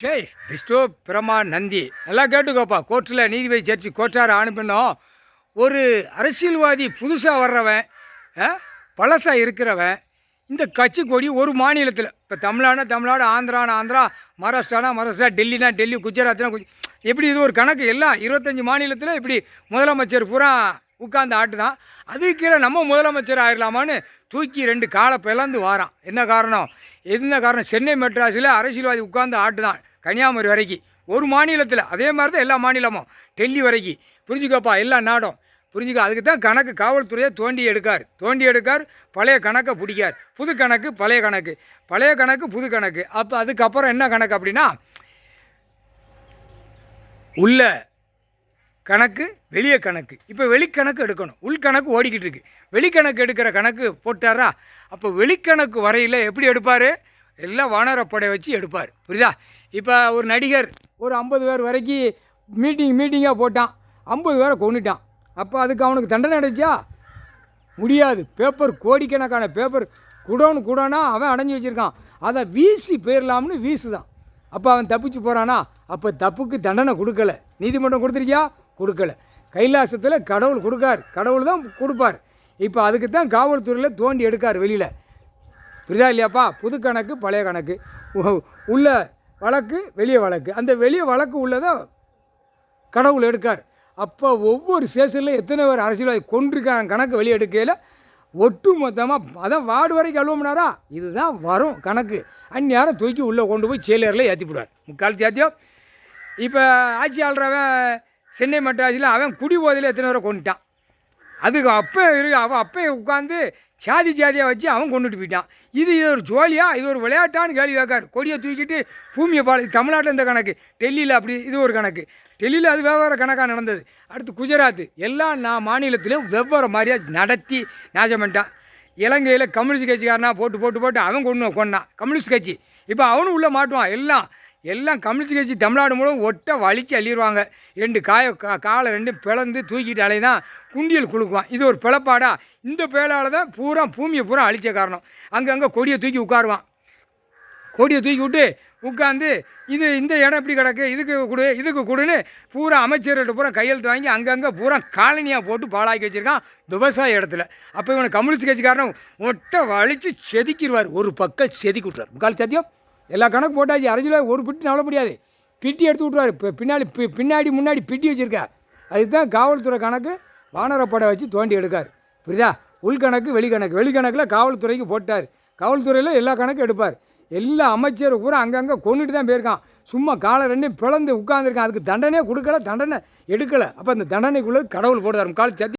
ஜெய் விஷ்ணு பிரமா நந்தி நல்லா கேட்டுக்கோப்பா. கோர்ட்டில் நீதிபதி ஜட்ஜி கோர்ட்டார அனுப்பினோம். ஒரு அரசியல்வாதி புதுசாக வர்றவன், பழசாக இருக்கிறவன், இந்த கட்சி கொடி ஒரு மாநிலத்தில், இப்போ தமிழ்நாடு, ஆந்திரா, மகாராஷ்டிரா, டெல்லினா டெல்லி, குஜராத்னா எப்படி இது ஒரு கணக்கு. எல்லாம் 25 மாநிலத்தில் இப்படி முதலமைச்சர் பூரா உட்கார்ந்து ஆட்டு தான். அதுக்கு கீழே நம்ம முதலமைச்சர் ஆயிடலாமான்னு தூக்கி 2 காலை பிளந்து வாரான். என்ன காரணம்? சென்னை மெட்ராஸில் அரசியல்வாதி உட்கார்ந்து ஆட்டு தான், கன்னியாகுமரி வரைக்கும் ஒரு மாநிலத்தில். அதே மாதிரி தான் எல்லா மாநிலமும், டெல்லி வரைக்கும். புரிஞ்சுக்கப்பா, எல்லா நாடும் புரிஞ்சுக்க. அதுக்கு தான் கணக்கு காவல்துறையை தோண்டி எடுக்கார். பழைய கணக்கை பிடிக்கார். புது கணக்கு, பழைய கணக்கு, புது கணக்கு. அப்போ அதுக்கப்புறம் என்ன கணக்கு அப்படின்னா, உள்ள கணக்கு, வெளியே கணக்கு. இப்போ வெளிக்கணக்கு எடுக்கணும். உள்கணக்கு ஓடிக்கிட்டு இருக்கு. வெளிக்கணக்கு எடுக்கிற கணக்கு போட்டாரா? அப்போ வெளிக்கணக்கு வரையில் எப்படி எடுப்பார்? எல்லாம் வானரப்படை வச்சு எடுப்பார். புரியுதா? இப்போ ஒரு நடிகர் ஒரு 50 பேர் வரைக்கும் மீட்டிங்காக போட்டான், 50 பேரை கொண்டுட்டான். அப்போ அதுக்கு அவனுக்கு தண்டனை அடைச்சா? முடியாது. பேப்பர் கோடிக்கணக்கான பேப்பர் குடோனா அவன் அடைஞ்சி வச்சுருக்கான். அதை வீசி போயிடலாம்னு வீசுதான். அப்போ அவன் தப்பிச்சு போகிறானா? அப்போ தப்புக்கு தண்டனை கொடுக்கல. நீதிமன்றம் கொடுத்துருக்கியா? கொடுக்கல. கைலாசத்தில் கடவுள் கொடுக்கார், கடவுள் தான் கொடுப்பார். இப்போ அதுக்கு தான் காவல்துறையில் தோண்டி எடுக்கார் வெளியில். புரியுதா இல்லையாப்பா? புது கணக்கு, பழைய கணக்கு, உள்ள வழக்கு, வெளியே வழக்கு. அந்த வெளியே வழக்கு உள்ளதை கடவுள் எடுக்கார். அப்போ ஒவ்வொரு ஸ்டேஷனில் எத்தனை பேர் அரசியல்வாதி கொண்டிருக்காங்க கணக்கு வெளியே எடுக்கையில் ஒட்டு மொத்தமாக அதான் வார்டு வரைக்கும் அழுவம்னாரா? இதுதான் வரும் கணக்கு. அந்நேரம் தூக்கி உள்ளே கொண்டு போய் செயலரில் ஏற்றி விடுவார். முக்கால் சாத்தியம். இப்போ ஆட்சி ஆள்றவன் சென்னை மெட்ராஸில் அவன் குடி போதையில் எத்தனை பேரை கொண்டுட்டான். அதுக்கு அவன் அப்போ உட்காந்து ஜாதியாக வச்சு அவன் கொண்டுட்டு போயிட்டான். இது ஒரு ஜோலியா? இது ஒரு விளையாட்டான்னு கேள்வி கேட்கார். கொடியை தூக்கிட்டு பூமியை தமிழ்நாட்டில் இந்த கணக்கு, டெல்லியில் அப்படி இது ஒரு கணக்கு. டெல்லியில் அது வெவ்வேறு கணக்காக நடந்தது. அடுத்து குஜராத், எல்லா மாநிலத்திலையும் வெவ்வேறு மாதிரியாக நடத்தி நாசம் பண்ணிட்டான். இலங்கையில் கம்யூனிஸ்ட் கட்சிக்காரனா போட்டு அவன் கொண்டான் கம்யூனிஸ்ட் கட்சி. இப்போ அவனும் உள்ளே மாட்டுவான். எல்லாம் கம்யூனிஸ்ட் கட்சி தமிழ்நாடு மூலம் ஒட்ட வலிச்சு அள்ளிடுவாங்க. 2 காலை 2 பிளந்து தூக்கிட்டு அலைதான் குண்டியல் குலுக்குவான். இது ஒரு பிளப்பாடா? இந்த பேலால் தான் பூமியை பூரா அழிச்ச காரணம். அங்கங்கே கொடியை தூக்கி உட்காருவான். கொடியை தூக்கி விட்டு உட்காந்து இந்த இடம் எப்படி கிடக்கு, இதுக்கு கொடுன்னு பூரா அமைச்சர்கிட்ட பூரா கையெழுத்து வாங்கி அங்கங்கே பூரா காலனியாக போட்டு பாழாக்கி வச்சுருக்கான் விவசாய இடத்துல. அப்போ இவனை கம்யூனிஸ்ட் கட்சிக்காரன் ஒட்ட வலித்து செதுக்கிடுவார். ஒரு பக்கம் செதுக்கி விட்ருவார். முக்கால் சத்தியம். எல்லா கணக்கு போட்டாச்சு. அரசியல் ஒரு பிட்டி நவள முடியாது. பிட்டி எடுத்து விட்ருவார். இப்போ பின்னாடி முன்னாடி பிட்டி வச்சுருக்கார். அதுக்கு தான் காவல்துறை கணக்கு வானரப்படை வச்சு தோண்டி எடுக்கார். புரியுதா? உள்கணக்கு, வெளிக்கணக்கில் காவல்துறைக்கு போட்டார். காவல்துறையில் எல்லா கணக்கும் எடுப்பார். எல்லா அமைச்சர் பூரா அங்கங்கே கொண்டுட்டு தான் போயிருக்கான். சும்மா காலை 2 பிளந்து உட்காந்துருக்கான். அதுக்கு தண்டனை கொடுக்கல, தண்டனை எடுக்கலை. அப்போ அந்த தண்டனைக்குள்ளே கடவுள் போடுவார். முக்கால் சத்தி